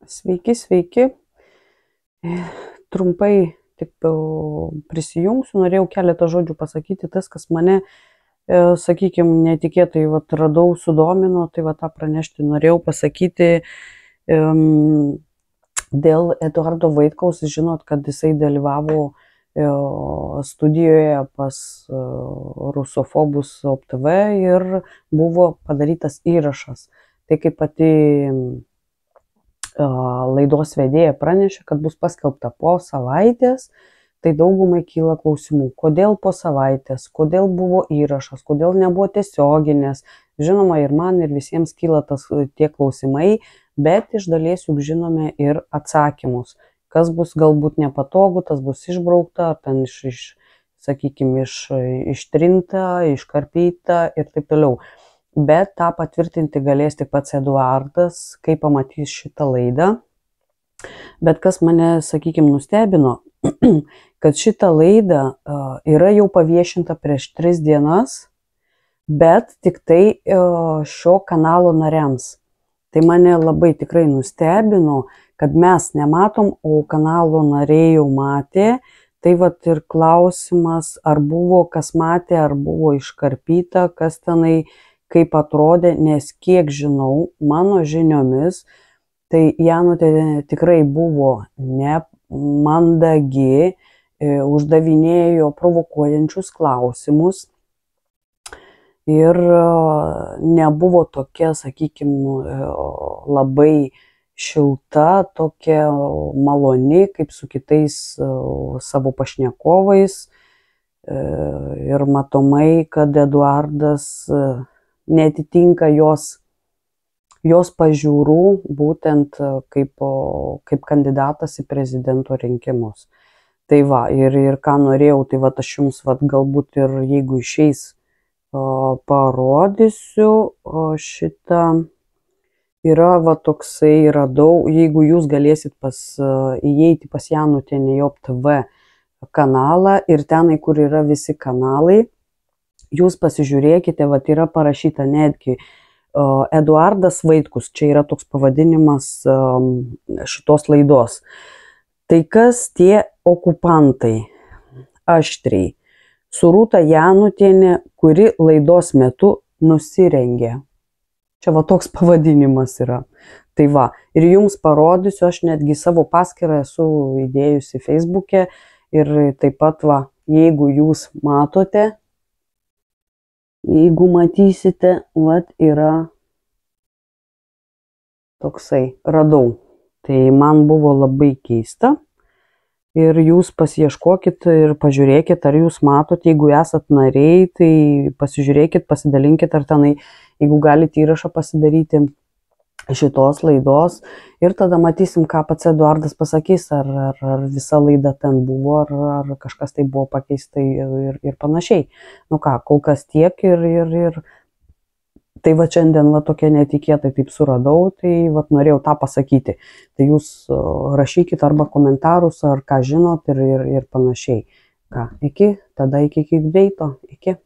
Sveiki, sveiki. Trumpai tik prisijungsiu, norėjau keletą žodžių pasakyti, tas, kas mane, sakykime, netikėtai radau, sudomino, tai tą pranešti norėjau pasakyti dėl Eduardo Vaitkaus. Žinot, kad jisai dalyvavo studijoje pas rusofobus OPTV ir buvo padarytas įrašas. Tai kaip pati laidos vedėja pranešė, kad bus paskelbta po savaitės, tai daugumai kyla klausimų, kodėl po savaitės, kodėl buvo įrašas, kodėl nebuvo tiesioginės. Žinoma, ir man, ir visiems kyla tie klausimai, bet iš dalies juk žinome ir atsakymus. Kas bus galbūt nepatogu, tas bus išbraukta, ten sakykime, ištrinta, iškarpyta ir taip toliau. Bet tą patvirtinti galės tik pats Eduardas, kai pamatys šitą laidą. Bet kas mane, sakykime, nustebino, kad šitą laidą yra jau paviešinta prieš 3 dienas, bet tik tai šio kanalo nariams. Tai mane labai tikrai nustebino, kad mes nematom, o kanalo nariai jau matė. Tai ir klausimas, ar buvo kas matė, ar buvo iškarpyta, kas tenai kaip atrodė, nes kiek žinau, mano žiniomis, tai Janutė tikrai buvo nemandagi, uždavinėjo provokuojančius klausimus ir nebuvo tokia, sakykime, labai šilta, tokia maloni, kaip su kitais savo pašnekovais. Ir matomai, kad Eduardas netitinka jos pažiūrų, būtent kaip kandidatas į prezidento rinkimus. Tai ir ką norėjau, tai aš jums galbūt ir jeigu išeis parodysiu šitą. Yra toksai, radau, jeigu jūs galėsit įeiti pas Janutienę į OPTV kanalą ir tenai, kur yra visi kanalai, jūs pasižiūrėkite, yra parašyta netgi Eduardas Vaitkus, čia yra toks pavadinimas šitos laidos. Tai kas tie okupantai? Aštriai. Su Rūta Janutienė, kuri laidos metu nusirengė. Čia toks pavadinimas yra. Tai ir jums parodysiu, aš netgi savo paskyrą esu įdėjusi Facebook'e ir taip pat jeigu jūs matote, jeigu matysite, yra toksai, radau. Tai man buvo labai keista ir jūs pasiieškokit ir pažiūrėkit, ar jūs matote, jeigu esat nariai, tai pasižiūrėkit, pasidalinkit, ar tenai, jeigu galite įrašą pasidaryti šitos laidos ir tada matysim, ką pats Eduardas pasakys, ar visa laida ten buvo, ar kažkas tai buvo pakeista ir panašiai. Nu ką, kol kas tiek ir tai šiandien tokia netikėtai taip suradau, tai norėjau tą pasakyti. Tai jūs rašykit arba komentarus, ar ką žinot ir panašiai. Ką, iki greito, iki.